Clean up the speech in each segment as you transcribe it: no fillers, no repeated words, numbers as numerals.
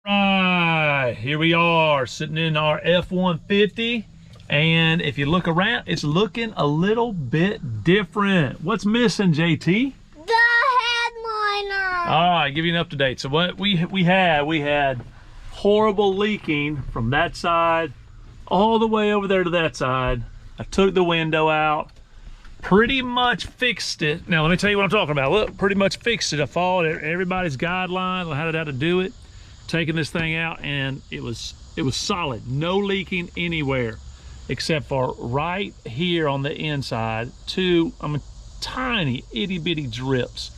Right, here we are sitting in our F-150, and if you look around, it's looking a little bit different. What's missing, JT? The headliner. All right, give you an up-to-date. So what we had horrible leaking from that side all the way over there to that side. I took the window out, pretty much fixed it. Now let me tell you what I'm talking about. Look, pretty much fixed it. I followed everybody's guidelines on how to do it. Taking this thing out, and it was solid. No leaking anywhere except for right here on the inside. Tiny itty bitty drips.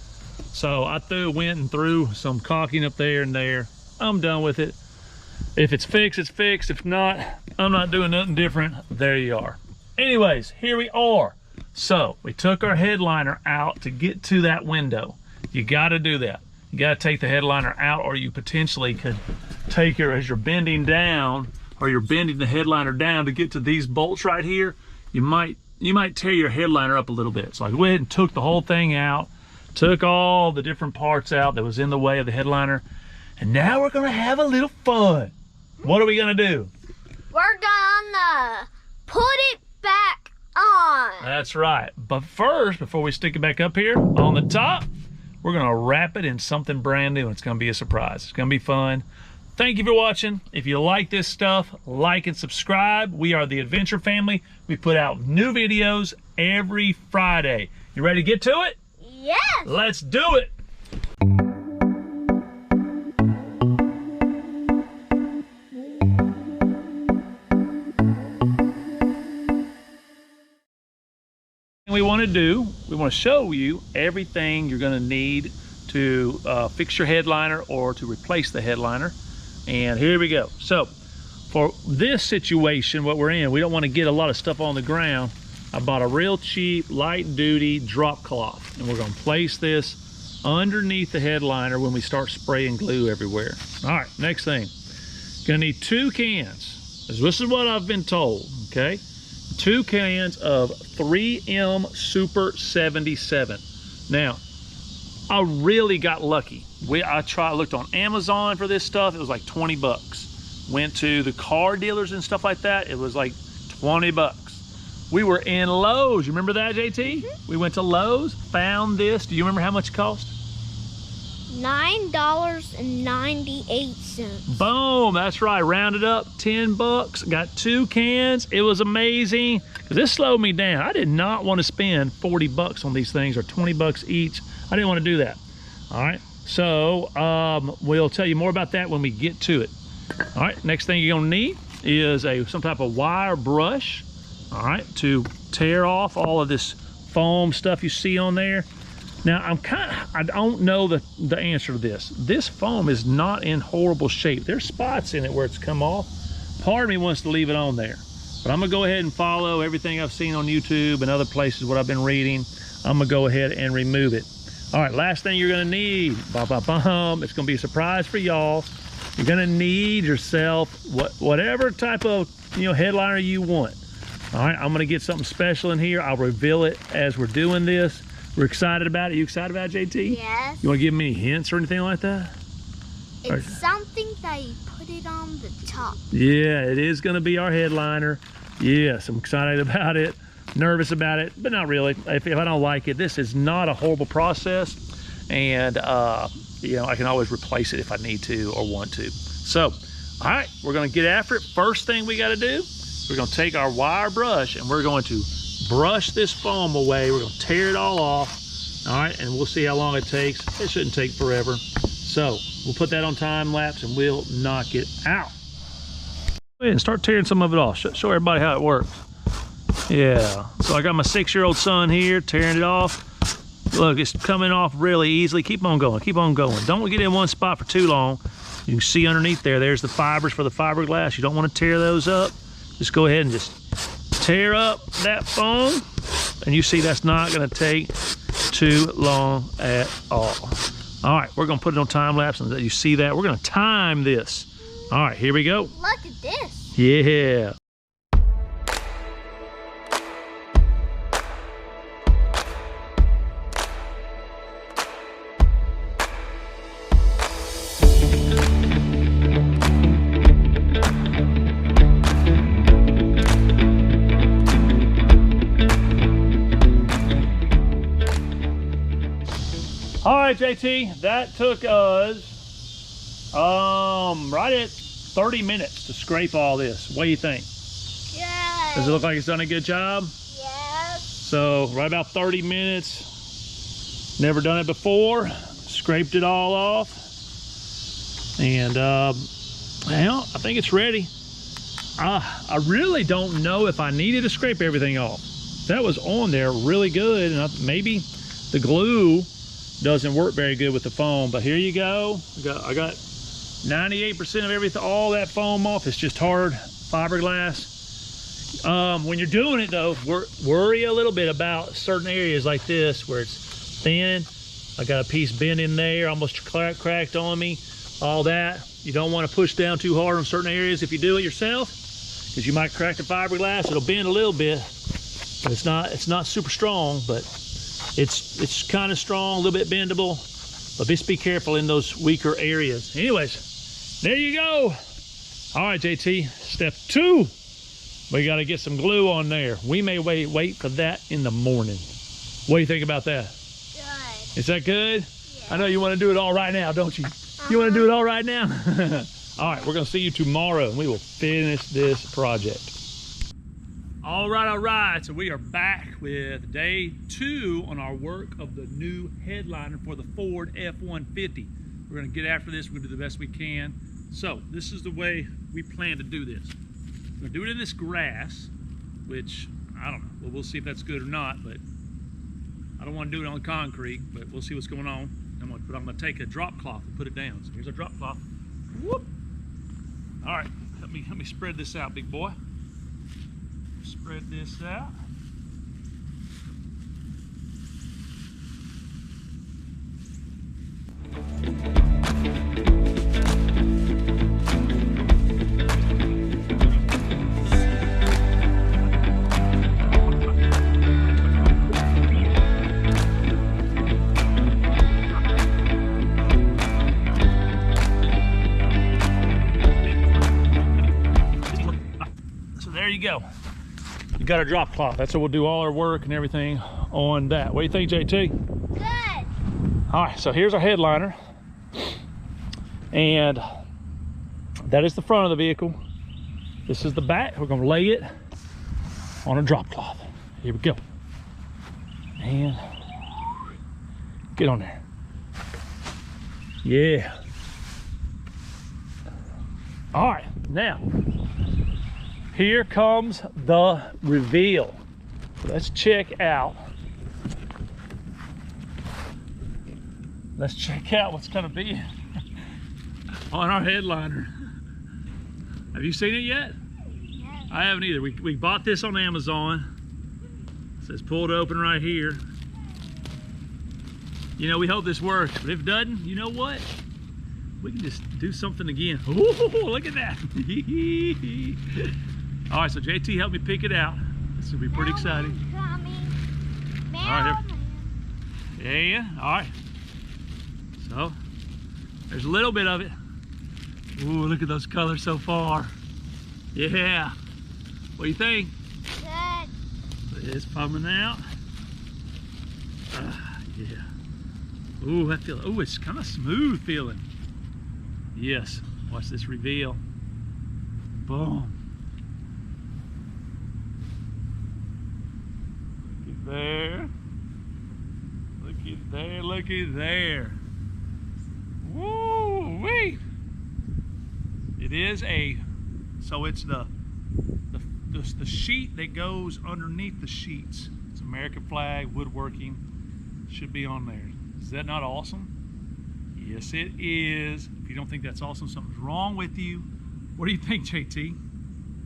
So I went and threw some caulking up there and there. I'm done with it. If it's fixed, it's fixed. If not, I'm not doing nothing different. There you are. Anyways, here we are. So we took our headliner out to get to that window. You got to do that. You got to take the headliner out, or you potentially could take her as you're bending down, or you're bending the headliner down to get to these bolts right here. You might tear your headliner up a little bit. So I went and took the whole thing out, took all the different parts out that was in the way of the headliner, and now we're gonna have a little fun. What are we gonna do? We're gonna put it back on. That's right. But first, before we stick it back up here on the top, we're gonna wrap it in something brand new. It's gonna be a surprise. It's gonna be fun. Thank you for watching. If you like this stuff, like and subscribe. We are the Adventure Family. We put out new videos every Friday. You ready to get to it? Yes. Let's do it. We want to show you everything you're going to need to fix your headliner or to replace the headliner. And here we go. So for this situation, what we're in, we don't want to get a lot of stuff on the ground. I bought a real cheap light duty drop cloth, and we're going to place this underneath the headliner when we start spraying glue everywhere. All right, next thing, gonna need 2 cans. This is what I've been told, okay? 2 cans of 3M Super 77. Now, I really got lucky. I looked on Amazon for this stuff. It was like 20 bucks. Went to the car dealers and stuff like that. It was like 20 bucks. We were in Lowe's. You remember that, JT? Mm-hmm. We went to Lowe's, found this. Do you remember how much it cost? $9.98. Boom, that's right, rounded up, 10 bucks. Got 2 cans. It was amazing, because this slowed me down. I did not want to spend 40 bucks on these things, or 20 bucks each. I didn't want to do that. All right, so we'll tell you more about that when we get to it. All right, next thing you're gonna need is some type of wire brush, all right, to tear off all of this foam stuff you see on there. Now, I don't know the answer to this. This foam is not in horrible shape. There's spots in it where it's come off. Part of me wants to leave it on there, but I'm gonna go ahead and follow everything I've seen on YouTube and other places, what I've been reading. I'm gonna go ahead and remove it. All right, last thing you're gonna need, it's gonna be a surprise for y'all. You're gonna need yourself whatever type of headliner you want. All right, I'm gonna get something special in here. I'll reveal it as we're doing this. We're excited about it. You excited about it, JT? Yes. You want to give me any hints or anything like that? It's something that you put it on the top. Yeah, it is going to be our headliner. Yes, I'm excited about it. Nervous about it, but not really. If I don't like it, this is not a horrible process. And, I can always replace it if I need to or want to. So, all right, we're going to get after it. First thing we got to do, we're going to take our wire brush and we're going to brush this foam away. We're gonna tear it all off. All right, and we'll see how long it takes. It shouldn't take forever. So we'll put that on time lapse and we'll knock it out. Go ahead and start tearing some of it off. Show everybody how it works. Yeah, so I got my 6-year-old son here tearing it off. Look, it's coming off really easily. Keep on going, keep on going. Don't get in one spot for too long. You can see underneath there's the fibers for the fiberglass. You don't want to tear those up. Just go ahead and just tear up that foam, and you see that's not going to take too long at all. All right, we're going to put it on time lapse, and you see that we're going to time this. All right, here we go. Look at this. Yeah. right, JT, that took us right at 30 minutes to scrape all this. What do you think? Yes. Does it look like it's done a good job? Yes. So right about 30 minutes. Never done it before. Scraped it all off. And well, I think it's ready. I really don't know if I needed to scrape everything off. That was on there really good, and maybe the glue doesn't work very good with the foam, but here you go. I got 98% of everything, all that foam off. It's just hard fiberglass. When you're doing it though, worry a little bit about certain areas like this where it's thin. I got a piece bent in there, almost cracked on me, all that. You don't want to push down too hard on certain areas if you do it yourself, because you might crack the fiberglass. It'll bend a little bit, but it's not super strong, but it's kind of strong, a little bit bendable, but just be careful in those weaker areas. Anyways, there you go. All right, JT, step 2. We got to get some glue on there. We may wait for that in the morning. What do you think about that? Good. Is that good? Yeah. I know you want to do it all right now, don't you? You want to do it all right now? All right, we're going to see you tomorrow, and we will finish this project. All right. So we are back with day 2 on our work of the new headliner for the Ford F-150. We're going to get after this. We're going to do the best we can. So this is the way we plan to do this. We're going to do it in this grass, which I don't know. Well, we'll see if that's good or not, but I don't want to do it on concrete, but we'll see what's going on. I'm going to take a drop cloth and put it down. So here's a drop cloth. Whoop. All right, help me spread this out, big boy. Spread this out. There you go. You got our drop cloth. That's what we'll do all our work and everything on that. What do you think, JT? Good. All right, so here's our headliner. And that is the front of the vehicle. This is the back. We're gonna lay it on a drop cloth. Here we go. And get on there. Yeah. All right, now, here comes the reveal. Let's check out. Let's check out what's gonna be on our headliner. Have you seen it yet? Yes. I haven't either. We bought this on Amazon. It says pull it open right here. You know, we hope this works, but if it doesn't, you know what? We can just do something again. Ooh, look at that. All right, so JT helped me pick it out. This will be pretty exciting. Coming. All right, yeah, all right. So, there's a little bit of it. Ooh, look at those colors so far. Yeah. What do you think? Good. It's coming out. Yeah. Ooh, that feel. Ooh, it's kind of smooth feeling. Yes. Watch this reveal. Boom. Look at there. Look at there. Look at there. Woo wee. It is a. So it's the sheet that goes underneath the sheets. It's American flag, woodworking. Should be on there. Is that not awesome? Yes, it is. If you don't think that's awesome, something's wrong with you. What do you think, JT?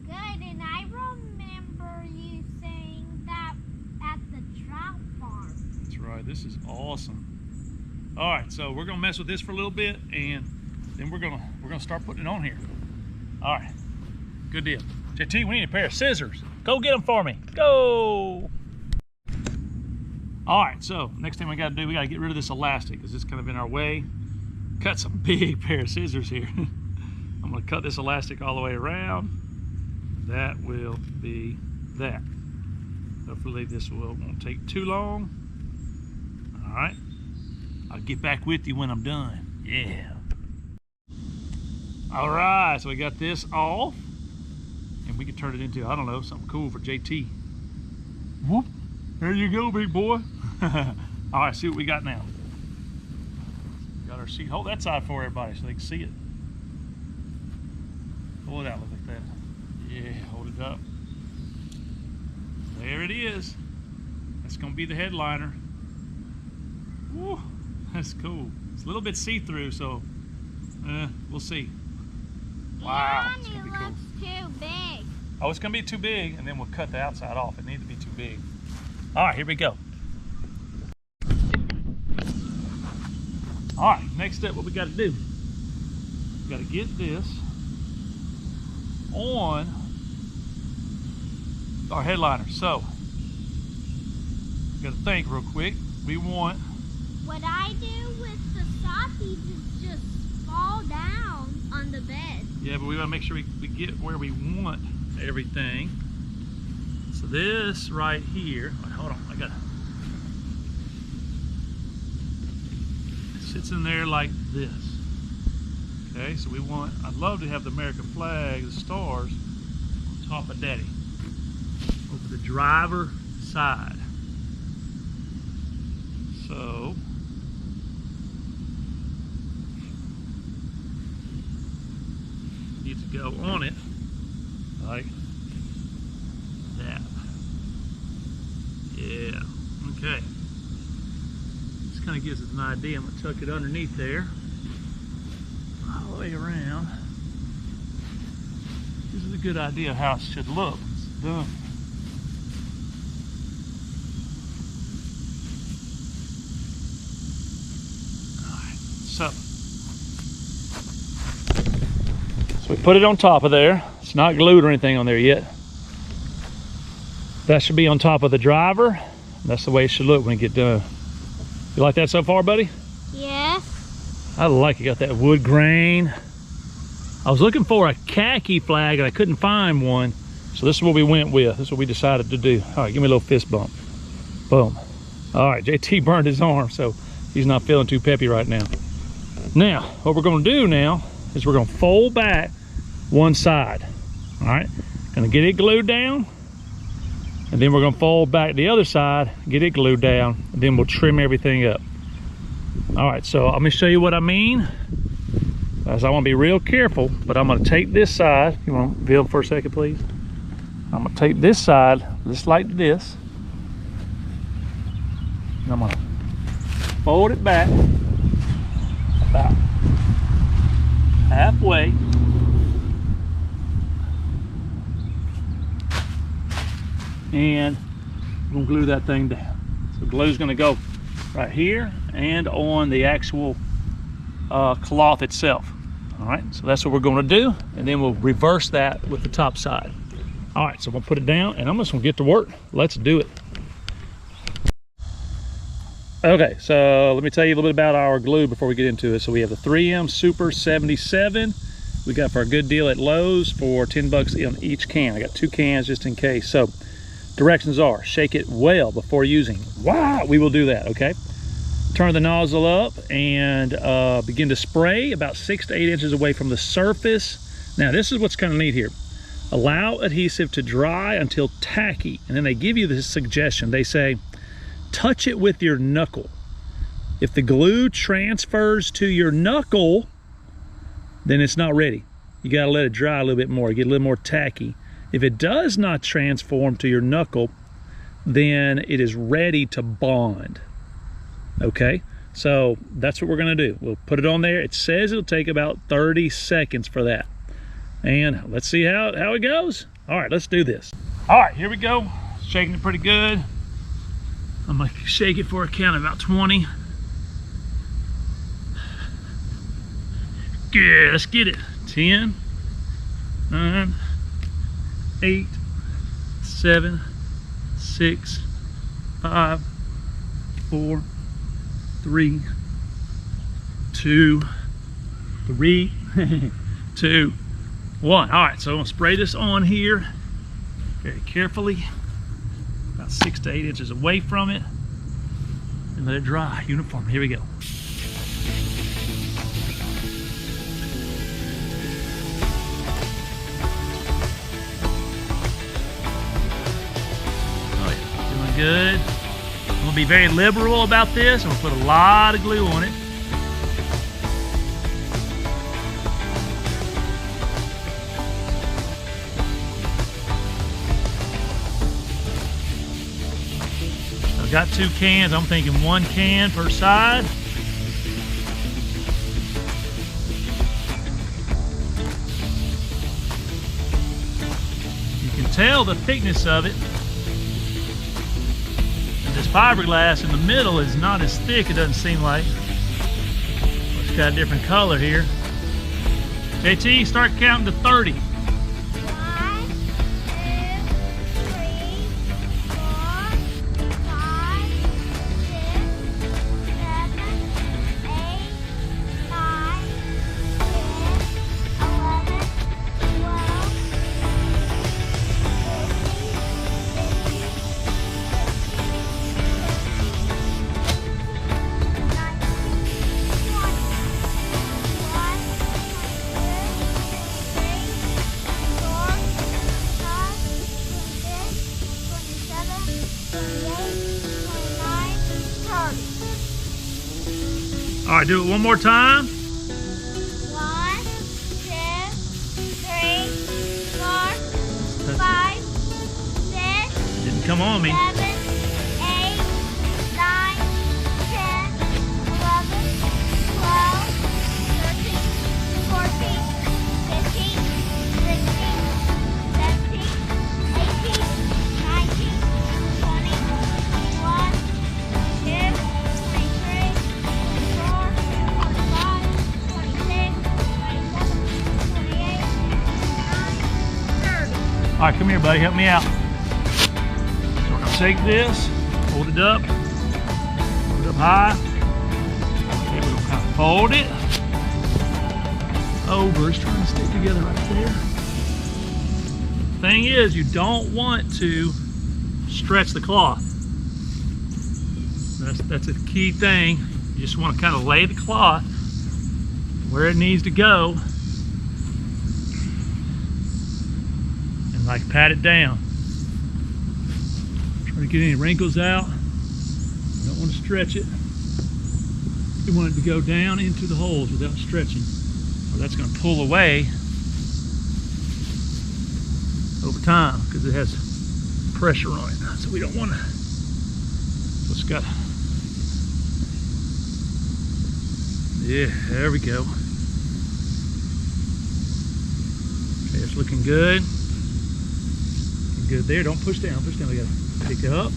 Good, and I remember you saying that at the trout farm. That's right. This is awesome. All right, so we're gonna mess with this for a little bit, and then we're gonna start putting it on here. All right, good deal. JT, we need a pair of scissors. Go get them for me. Go. All right, so next thing we got to do, we got to get rid of this elastic because it's kind of in our way. Cut some big pair of scissors here. I'm going to cut this elastic all the way around. That will be that. Hopefully this won't take too long. All right, I'll get back with you when I'm done. Yeah. All right, so we got this off, and we can turn it into, I don't know, something cool for JT. Whoop, there you go, big boy. All right, see what we got now. Got our seat. Hold that side for everybody so they can see it. Pull it out like that. Yeah, hold it up. There it is. That's gonna be the headliner. Woo, that's cool. It's a little bit see-through, so we'll see. Wow, it's gonna be cool. Too big. Oh, it's gonna be too big, and then we'll cut the outside off. It needs to be too big. All right, here we go. All right, next up, what we got to do? We got to get this on our headliner. So, we got to think real quick. We want. What I do with the softies is just fall down on the bed. Yeah, but we want to make sure we get where we want everything. So this right here, hold on, I got it sits in there like this. Okay, so we want, I'd love to have the American flag, the stars, on top of Daddy, over the driver side. So needs to go on it like that. Yeah, okay. This kind of gives us an idea. I'm going to tuck it underneath there, all the way around. This is a good idea of how it should look. It's done. Alright, so we put it on top of there. It's not glued or anything on there yet. That should be on top of the driver. That's the way it should look when it get done. You like that so far, buddy? Yes. I like it. Got that wood grain. I was looking for a khaki flag and I couldn't find one. So this is what we went with. This is what we decided to do. All right, give me a little fist bump. Boom. All right, JT burned his arm, so he's not feeling too peppy right now. Now, what we're gonna do now is we're gonna fold back one side. All right, gonna get it glued down, and then we're gonna fold back the other side, get it glued down, and then we'll trim everything up. All right, so let me show you what I mean. As I want to be real careful, but I'm gonna take this side. You want to build for a second, please? I'm gonna take this side just like this, and I'm gonna fold it back about halfway. And I'm gonna glue that thing down. So glue's gonna go right here and on the actual cloth itself. All right, so that's what we're gonna do, and then we'll reverse that with the top side. All right, so I'm gonna put it down, and I'm just gonna get to work. Let's do it. Okay, so let me tell you a little bit about our glue before we get into it. So we have the 3M Super 77. We got for a good deal at Lowe's for 10 bucks on each can. I got 2 cans just in case. So directions are, shake it well before using. Wow, we will do that, okay? Turn the nozzle up and begin to spray about 6 to 8 inches away from the surface. Now this is what's kind of neat here. Allow adhesive to dry until tacky. And then they give you this suggestion. They say, touch it with your knuckle. If the glue transfers to your knuckle, then it's not ready. You gotta let it dry a little bit more, get a little more tacky. If it does not transform to your knuckle, then it is ready to bond. Okay, so that's what we're gonna do. We'll put it on there. It says it'll take about 30 seconds for that. And let's see how it goes. All right, let's do this. All right, here we go. Shaking it pretty good. I'm gonna shake it for a count of about 20. Good, let's get it. 10, 9, 8, 7, 6, 5, 4, 3, 2, 3, 2, 1. All right, so I'm gonna spray this on here very carefully, about 6 to 8 inches away from it, and let it dry uniformly. Here we go. good. I'm gonna be very liberal about this. I'm gonna put a lot of glue on it. I've got 2 cans. I'm thinking 1 can per side. You can tell the thickness of it. And this fiberglass in the middle is not as thick, it doesn't seem like. It's got a different color here. JT, start counting to 30. 1, 2, 3, 4, 5, 6, 7, 8, 9, 10, 11, 12, All right, do it one more time. 1, 2, 3, 4, 5, 6, Didn't come on me. 7, 8, 9, 10, 11, 12, 13, 14, 15, 16, 17, 18, 19, 20, 21, 22, 23, 24, 25, 26, 27, 28, 29, 30. All right, come here, buddy. Help me out. So we're gonna take this, hold it up high. Okay, we're gonna kind of fold it over. It's trying to stick together right there. Thing is, you don't want to stretch the cloth. That's a key thing. You just want to kind of lay the cloth where it needs to go and like pat it down. Try to get any wrinkles out. You don't want to stretch it. You want it to go down into the holes without stretching, or that's going to pull away over time because it has pressure on it. So we don't want to. So it's got. Yeah, there we go. Okay, it's looking good. Looking good there. Don't push down. Push down. We gotta pick it up.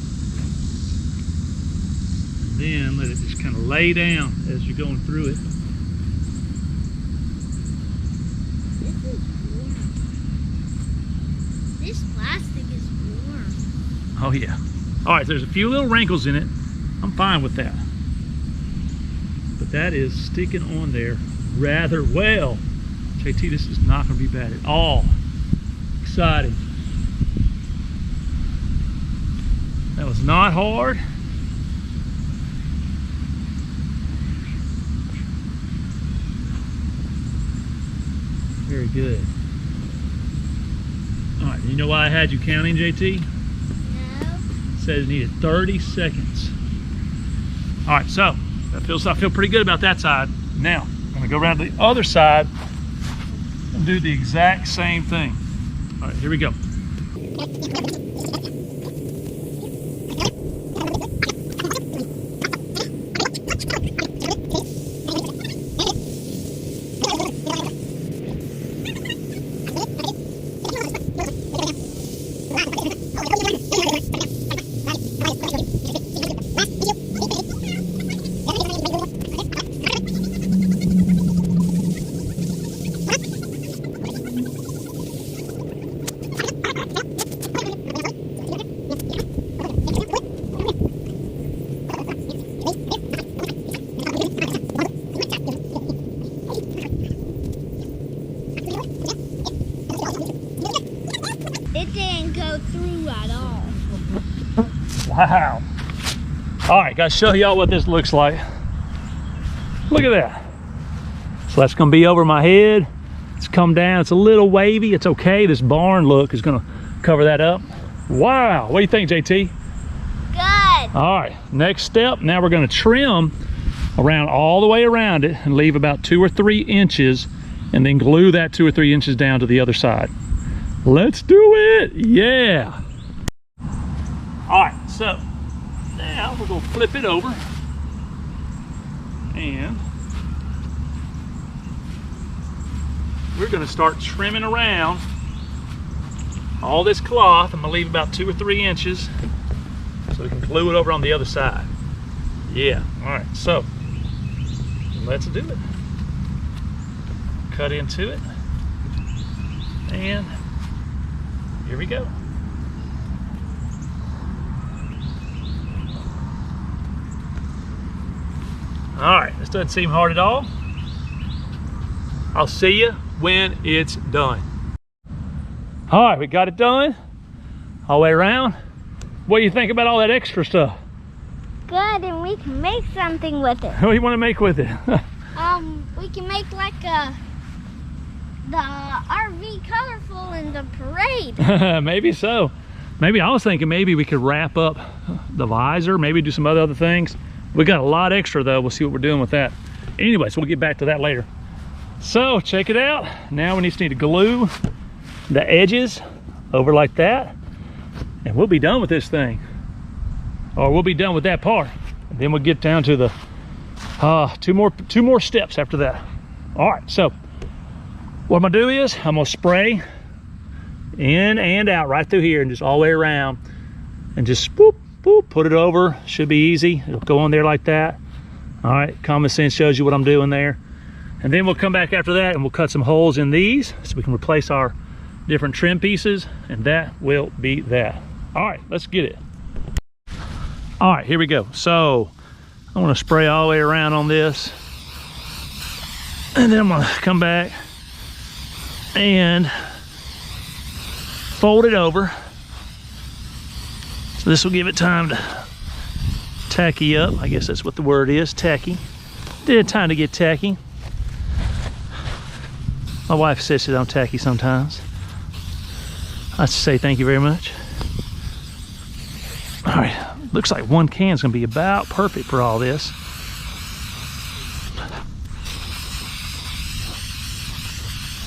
And then let it just kind of lay down as you're going through it. This is warm. This plastic is warm. Oh yeah. All right, there's a few little wrinkles in it. I'm fine with that. But that is sticking on there rather well. JT, this is not going to be bad at all. Exciting. That was not hard. Very good. All right, you know why I had you counting, JT? No. It says it needed 30 seconds. All right, so I feel pretty good about that side. Now, I'm gonna go around to the other side and do the exact same thing. All right, here we go. It didn't go through at all. Wow. All right, guys, show y'all what this looks like. Look at that. So that's gonna be over my head. It's come down, it's a little wavy. It's okay, this barn look is gonna cover that up. Wow, what do you think, JT? Good. All right, next step, now we're gonna trim around all the way around it and leave about 2 or 3 inches and then glue that 2 or 3 inches down to the other side. Let's do it, yeah. All right, so now we're gonna flip it over and we're gonna start trimming around all this cloth. I'm gonna leave about 2 or 3 inches so we can glue it over on the other side. Yeah, all right, so let's do it. Cut into it, and here we go. All right, this doesn't seem hard at all. I'll see you when it's done. All right, we got it done all the way around. What do you think about all that extra stuff? Good, and we can make something with it. What do you want to make with it? We can make like the RV colorful in the parade. Maybe so. Maybe I was thinking maybe we could wrap up the visor, maybe do some other things. We got a lot extra though. We'll see what we're doing with that. Anyways, we'll get back to that later. So check it out. Now we just need to glue the edges over like that, and we'll be done with this thing. Or we'll be done with that part. And then we'll get down to the two more steps after that. All right, so what I'm gonna do is I'm gonna spray in and out right through here and just all the way around and just boop, boop, put it over. Should be easy. It'll go on there like that. All right, common sense shows you what I'm doing there. And then we'll come back after that and we'll cut some holes in these so we can replace our different trim pieces, and that will be that. All right, let's get it. All right, here we go. So I want to spray all the way around on this, and then I'm going to come back and fold it over. So this will give it time to tacky up. I guess that's what the word is, tacky. Did time to get tacky. My wife says that I'm tacky sometimes. I say thank you very much. All right, looks like one can's gonna be about perfect for all this.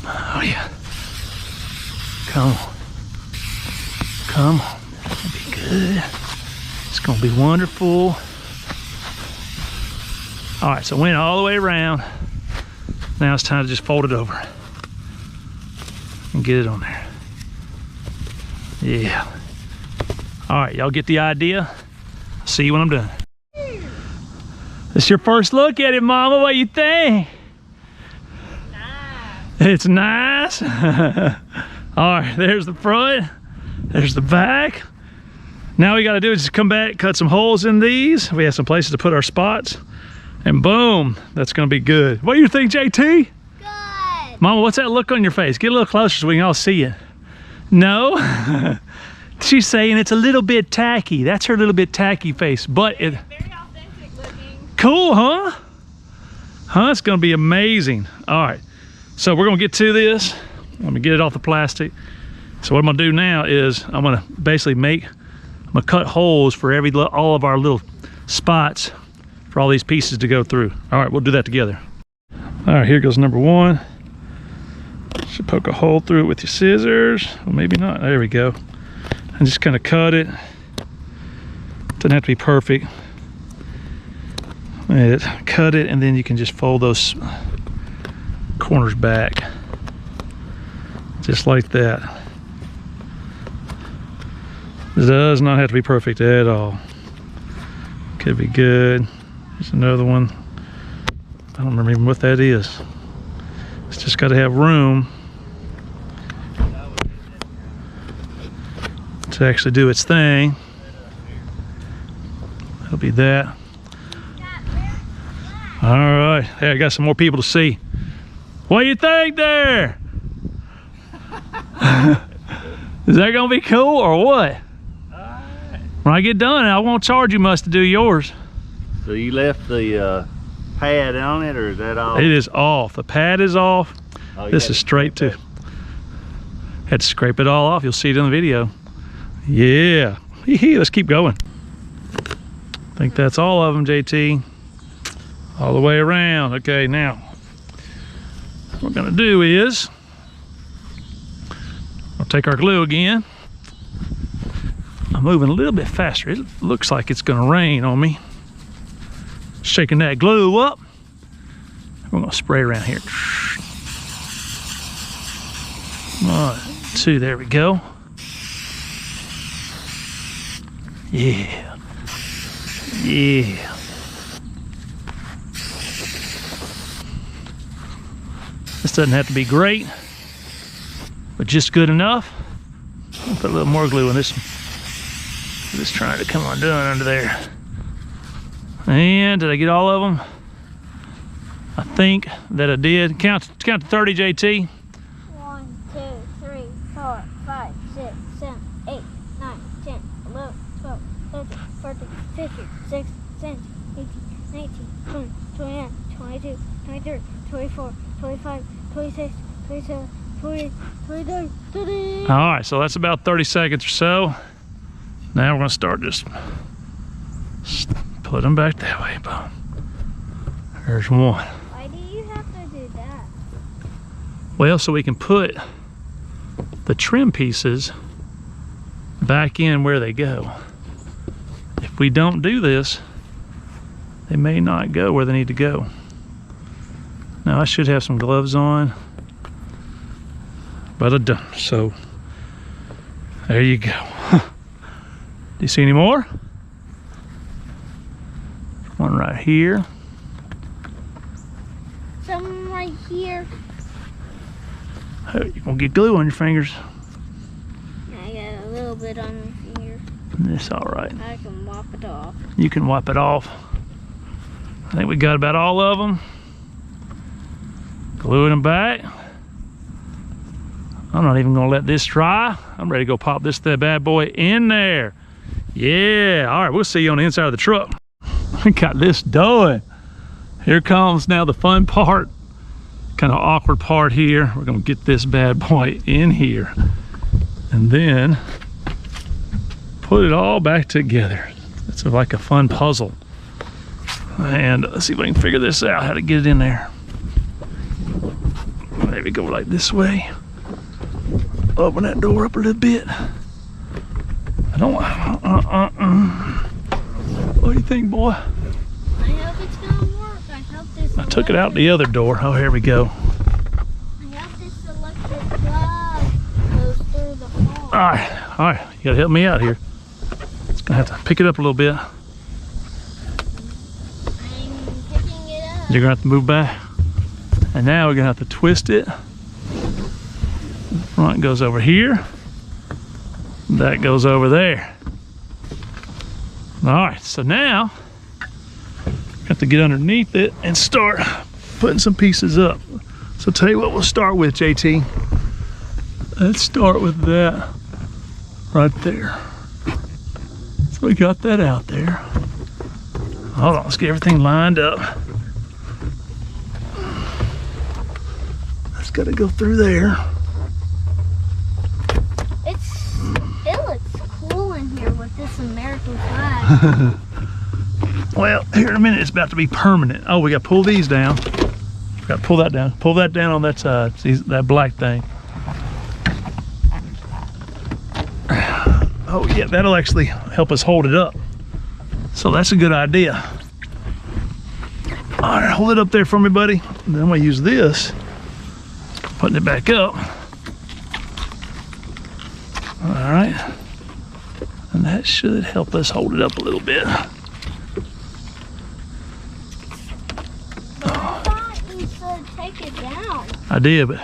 Oh yeah. Come on. Come on. It's gonna be good. It's gonna be wonderful. All right, so went all the way around. Now it's time to just fold it over and get it on there. Yeah. All right, y'all get the idea? See you when I'm done. It's your first look at it, Mama. What you think? Nice. It's nice. All right, there's the front. There's the back. Now we got to do is just come back, cut some holes in these. We have some places to put our spots, and boom, that's going to be good. What do you think, JT? Good. Mama, what's that look on your face? Get a little closer so we can all see it. No? She's saying it's a little bit tacky. That's her little bit tacky face, but it very authentic looking. Cool, huh? Huh? It's gonna be amazing. All right, so we're gonna get to this. Let me get it off the plastic. So what I'm gonna do now is I'm gonna basically I'm gonna cut holes for all of our little spots for all these pieces to go through. All right, we'll do that together. All right, here goes number one. Should poke a hole through it with your scissors. Well, maybe not. There we go. And just kind of cut it. Doesn't have to be perfect. Cut it, and then you can just fold those corners back. Just like that. It does not have to be perfect at all. Could be good. There's another one. I don't remember even what that is. It's just got to have room to actually do its thing. That'll be that. All right, hey, I got some more people to see. What do you think there? Is that gonna be cool or what? When I get done, I won't charge you much to do yours. So you left the pad on it, or is that off? It is off. The pad is off. Oh, This is straight to. Had to scrape it all off. You'll see it in the video. Yeah. Let's keep going. I think that's all of them, JT. All the way around. Okay, now what we're gonna do is I'll take our glue again. I'm moving a little bit faster. It looks like it's gonna rain on me. Shaking that glue up. We're gonna spray around here. 1, 2, there we go. Yeah. Yeah. This doesn't have to be great, but just good enough. I'll put a little more glue in this one. Just trying to come undone under there. And did I get all of them? I think that I did. Count to 30, JT. 1, 2, 3, 4, 5, 6, 7, 8, 9, 10, 11, 12, 13, 14, 15, 16, 17, 18, 19, 20, 21, 22, 23, 24, 25, 26, 27, 28, 29, 30. All right, so that's about 30 seconds or so. Now we're gonna start just put them back that way. Boom. There's one. Why do you have to do that? Well, so we can put the trim pieces back in where they go. If we don't do this, they may not go where they need to go. Now I should have some gloves on, but I don't. So there you go. Do you see any more? One right here. Some right here. Oh, you're gonna get glue on your fingers. I got a little bit on my finger. It's all right. I can mop it off. You can wipe it off. I think we got about all of them. Gluing them back. I'm not even gonna let this dry. I'm ready to go pop this bad boy in there. Yeah, all right, we'll see you on the inside of the truck. We got this done. Here comes now the fun part, kind of awkward part here. We're gonna get this bad boy in here and then put it all back together. It's like a fun puzzle. And let's see if I can figure this out, how to get it in there. There we go, like this way. Open that door up a little bit. I don't want, What do you think, boy? I hope it's gonna work. I hope this. I took it out the other door. Oh, here we go. I hope this electric plug goes through the hole. All right, you gotta help me out here. It's gonna have to pick it up a little bit. I'm picking it up. You're gonna have to move back. And now we're gonna have to twist it. The front goes over here. That goes over there. All right, so now we have to get underneath it and start putting some pieces up. So tell you what we'll start with, JT. Let's start with that right there. So we got that out there. Hold on, let's get everything lined up. That's got to go through there. It looks cool in here with this American flag. Well, here in a minute, it's about to be permanent. Oh, we got to pull these down. Got to pull that down. Pull that down on that side. See that black thing? Oh, yeah, that'll actually help us hold it up. So that's a good idea. All right, hold it up there for me, buddy. And then I'm going to use this, putting it back up. All right. And that should help us hold it up a little bit. I thought you said take it down. I did, but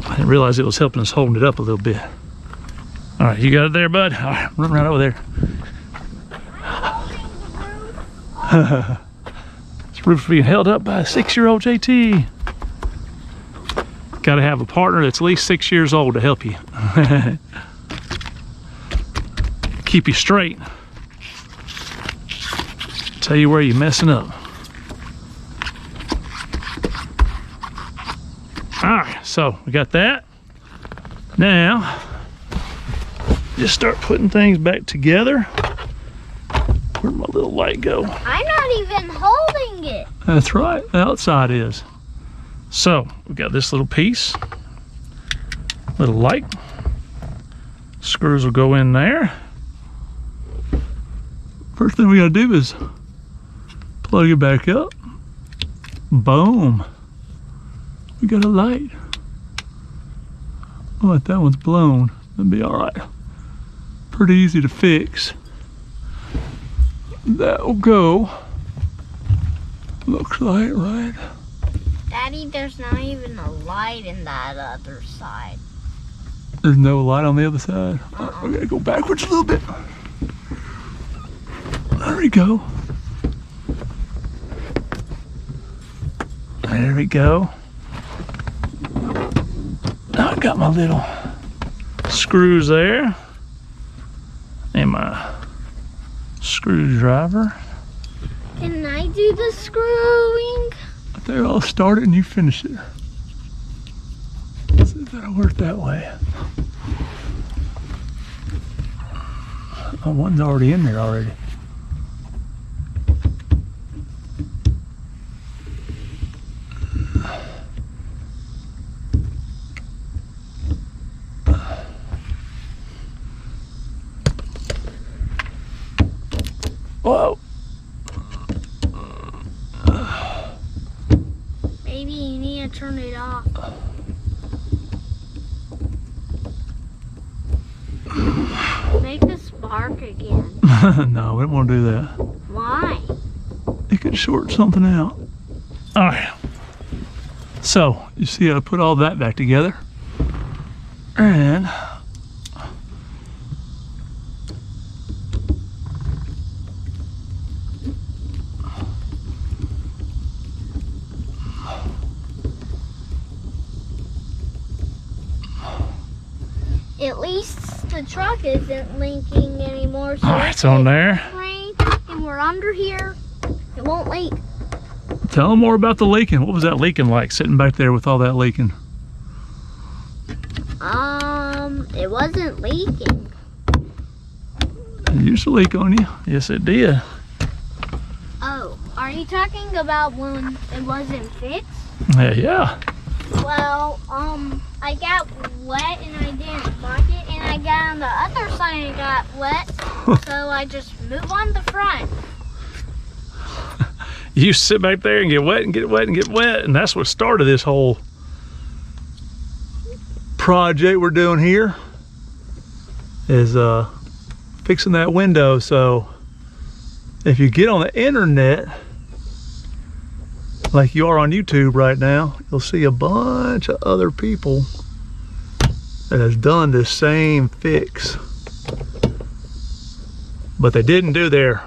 I didn't realize it was helping us holding it up a little bit. All right, you got it there, bud? All right, run right over there. I'm holding the roof. This roof's being held up by a 6-year-old JT. Got to have a partner that's at least 6 years old to help you. Keep you straight. Tell you where you're messing up. All right, so we got that. Now, just start putting things back together. Where'd my little light go? I'm not even holding it. That's right, the outside is. So, we got this little piece, little light. Screws will go in there. First thing we gotta do is plug it back up. Boom. We got a light. Oh, if that one's blown, that'll be all right. Pretty easy to fix. That'll go. Looks like, right? Daddy, there's not even a light in that other side. There's no light on the other side. We gotta go backwards a little bit. There we go. There we go. Now I got my little screws there and my screwdriver. Can I do the screwing? There, I'll start it and you finish it. Let's see if that'll work that way. Oh, one's already in there already. Whoa. Maybe you need to turn it off. Make a spark again. No, we don't want to do that. Why? It could short something out. All right. So, you see I put all that back together. And At least the truck isn't leaking anymore. So all right, it's on there. Rain, and we're under here. It won't leak. Tell them more about the leaking. What was that leaking like, sitting back there with all that leaking? It wasn't leaking. It used to leak on you. Yes, it did. Oh, are you talking about when it wasn't fixed? Yeah. Well, I got wet and I didn't like it, and I got on the other side and got wet, so I just moved on the front. You sit back there and get wet and get wet and get wet, and that's what started this whole project we're doing here, is fixing that window. So if you get on the internet like you are on YouTube right now, you'll see a bunch of other people that has done this same fix, but they didn't do their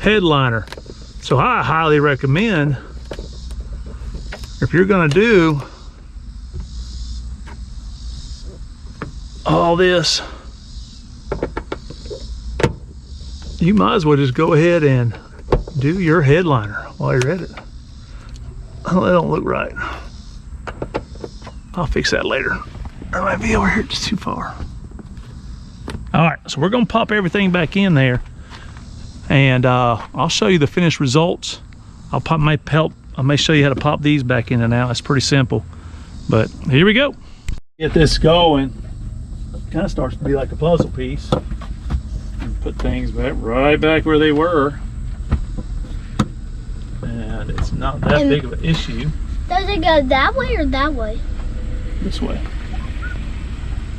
headliner. So I highly recommend, if you're gonna do all this, you might as well just go ahead and do your headliner while you're at it. Oh, that don't look right. I'll fix that later. Or it might be over here just too far. All right, so we're gonna pop everything back in there, and I'll show you the finished results. I may show you how to pop these back in and out. It's pretty simple, but here we go. Get this going. Kind of starts to be like a puzzle piece. And put things back right back where they were, and it's not that big of an issue. Does it go that way or that way? This way.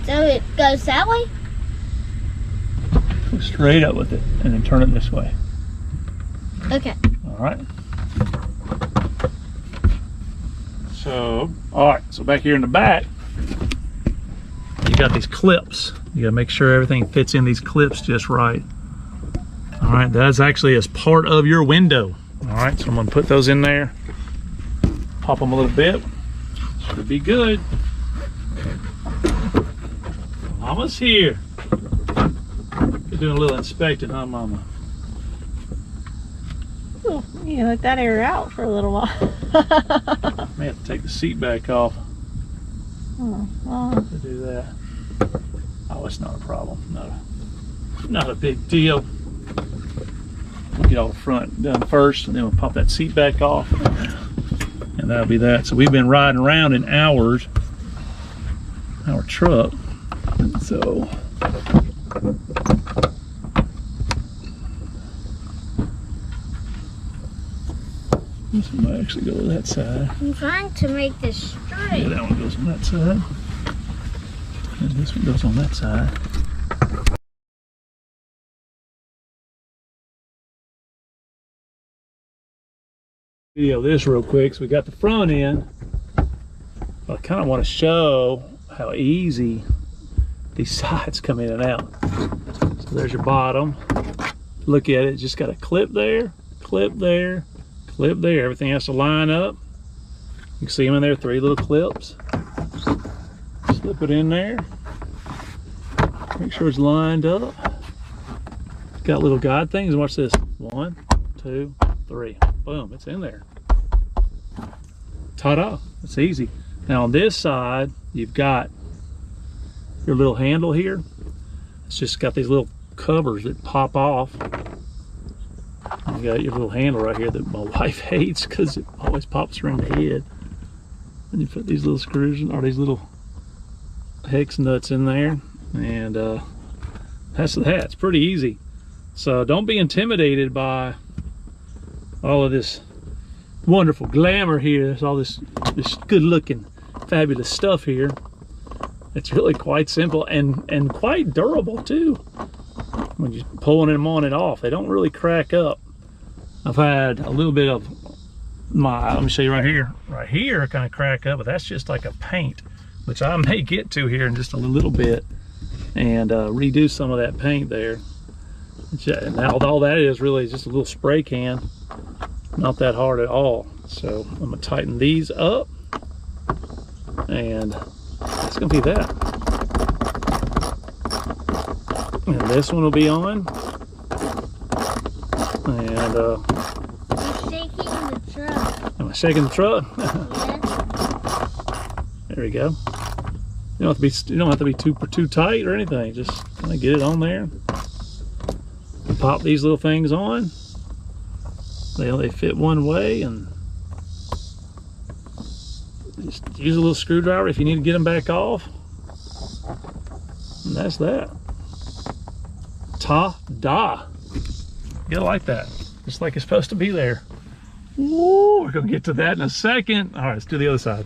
So it goes that way? Go straight up with it and then turn it this way. Okay. All right. So, all right, so back here in the back, you got these clips. You gotta make sure everything fits in these clips just right. All right, that's actually as part of your window. All right, so I'm gonna put those in there, pop them a little bit. Should be good. Mama's here. You're doing a little inspecting, huh, Mama? Well, you let that air out for a little while. May have to take the seat back off to do that. Oh, it's not a problem. No, not a big deal. get all the front done first, and then we'll pop that seat back off, and that'll be that. So we've been riding around in our truck, and so this one might actually go to that side. I'm trying to make this straight. Yeah, that one goes on that side, and this one goes on that side. Video this real quick. So we got the front end. I kind of want to show how easy these sides come in and out. So there's your bottom. Look at it, just got a clip there, clip there, clip there. Everything has to line up. You can see them in there, 3 little clips. Slip it in there. Make sure it's lined up. Got little guide things. Watch this. 1, 2, 3. Boom, it's in there. Ta-da, it's easy. Now on this side, you've got your little handle here. It's just got these little covers that pop off. You got your little handle right here that my wife hates because it always pops around the head. And you put these little screws or these little hex nuts in there, and that's that. It's pretty easy. So don't be intimidated by all of this wonderful glamour here. There's all this good looking fabulous stuff here. It's really quite simple and quite durable too. When you're pulling them on and off, they don't really crack up. I've had a little bit of let me show you right here kind of crack up, but that's just like a paint, which I may get to here in just a little bit and redo some of that paint there. And all that is really just a little spray can, not that hard at all. So I'm gonna tighten these up, and that's gonna be that. And this one will be on, and I'm shaking the truck. am I shaking the truck? Yes. There we go. You don't have to be too tight or anything. Just kind of get it on there. Pop these little things on. They fit one way, and just use a little screwdriver if you need to get them back off. And that's that. Ta-da! You like that, just like it's supposed to be there. Ooh, we're gonna get to that in a second. All right, let's do the other side.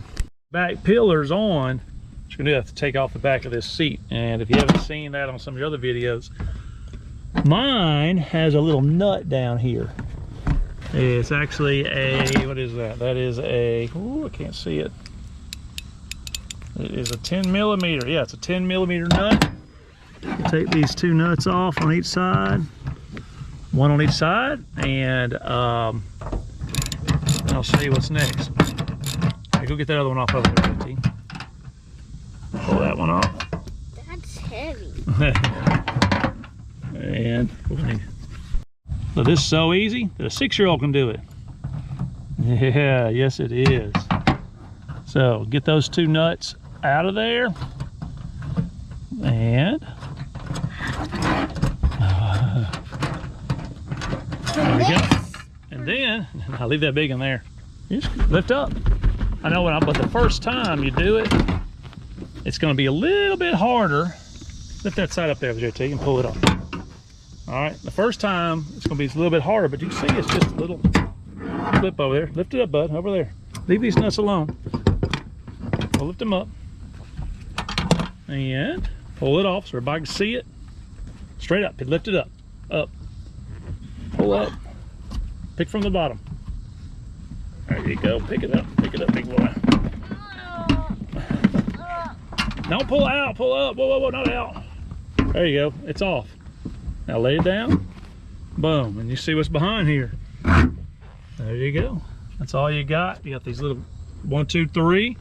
Back pillars on. What you're gonna do, have to take off the back of this seat. And if you haven't seen that on some of your other videos, mine has a little nut down here. It's actually a, what is that? That is a, ooh, I can't see it. It is a 10 millimeter. Yeah, it's a 10 millimeter nut. Take these 2 nuts off on each side. One on each side, and I'll show you what's next. Hey, go get that other one off over there, T. Pull that one off. That's heavy. And so this is so easy that a 6-year-old can do it. Yeah, yes it is. So get those 2 nuts out of there, and there we go. And then I'll leave that big in there. You just lift up. I know but the first time you do it, it's going to be a little bit harder. Lift that side up there, JT, and pull it off. All right, the first time it's gonna be a little bit harder, but you can see it's just a little flip over there. Lift it up, bud, over there. Leave these nuts alone. We'll lift them up and pull it off so everybody can see it. Straight up, lift it up, up. Pull up, pick from the bottom. There you go, pick it up, big boy. Don't pull out, pull up, whoa, whoa, whoa, not out. There you go, it's off. Now lay it down, boom, and you see what's behind here. There you go. That's all you got. You got these little 1, 2, 3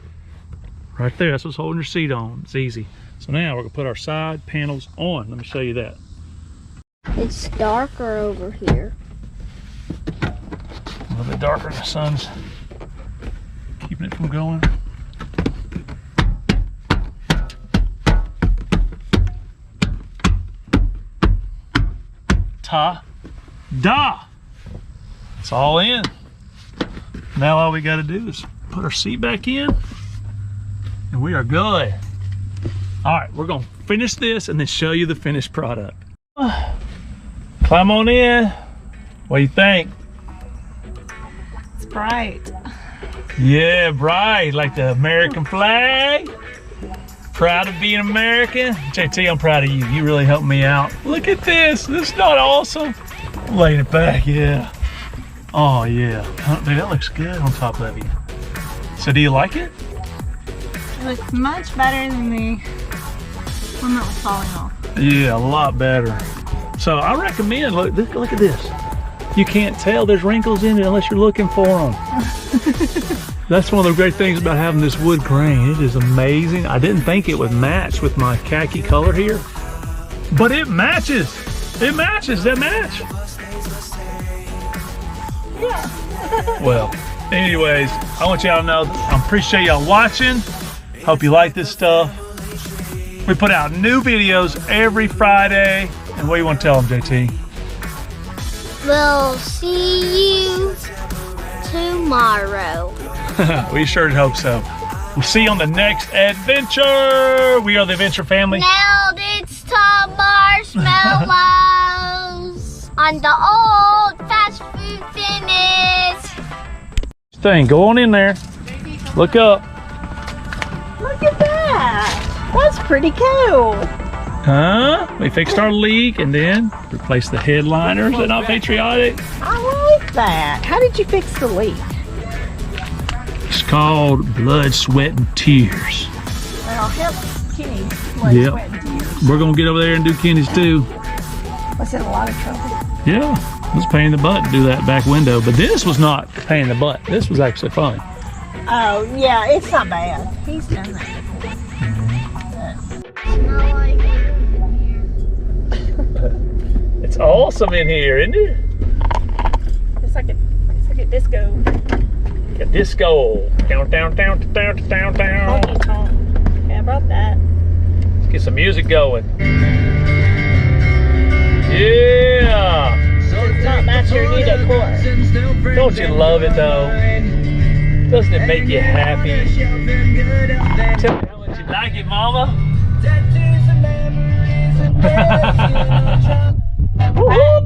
right there. That's what's holding your seat on. It's easy. So now we're gonna put our side panels on. Let me show you that. It's darker over here. A little bit darker. The sun's keeping it from going. Ta-da! It's all in. Now all we got to do is put our seat back in and we are good. All right, we're gonna finish this and then show you the finished product. Climb on in. What do you think? It's bright. Yeah, bright, like the American flag. Proud of being American. JT, I'm proud of you. You really helped me out. Look at this. This is not awesome. I'm laying it back, yeah. Oh, yeah. Dude, that looks good on top of you. So do you like it? It looks much better than the one that was falling off. Yeah, a lot better. So I recommend, look at this. You can't tell there's wrinkles in it unless you're looking for them. That's one of the great things about having this wood grain. It is amazing. I didn't think it would match with my khaki color here, but it matches. It matches, that match. Yeah. Well, anyways, I want y'all to know I appreciate y'all watching. Hope you like this stuff. We put out new videos every Friday. And what do you want to tell them, JT? We'll see you tomorrow. We sure hope so. We'll see you on the next adventure. We are the Adventure Family. Now it's time marshmallows on the old fast food finish. Thing, go on in there. Look up. Look at that. That's pretty cool. Huh? We fixed our leak and then replaced the headliners. Is that not patriotic? I like that. How did you fix the leak? It's called blood, sweat, and tears. Well, help Kenny. Blood, Yep. sweat, and tears. We're gonna get over there and do Kenny's too. Was it a lot of trouble? Yeah, it was a pain in the butt to do that back window, but this was not a pain in the butt. This was actually fun. Oh, yeah, it's not bad. He's done that before. Smell like It's awesome in here, isn't it? It's like a disco. A disco. Down, down, down, down, down, down. Honky tonk. Yeah, I brought that. Let's get some music going. Yeah. It's not match your new decor. Don't you love it though? Doesn't it make you happy? Tell me how much you like it, Mama. Woo-hoo.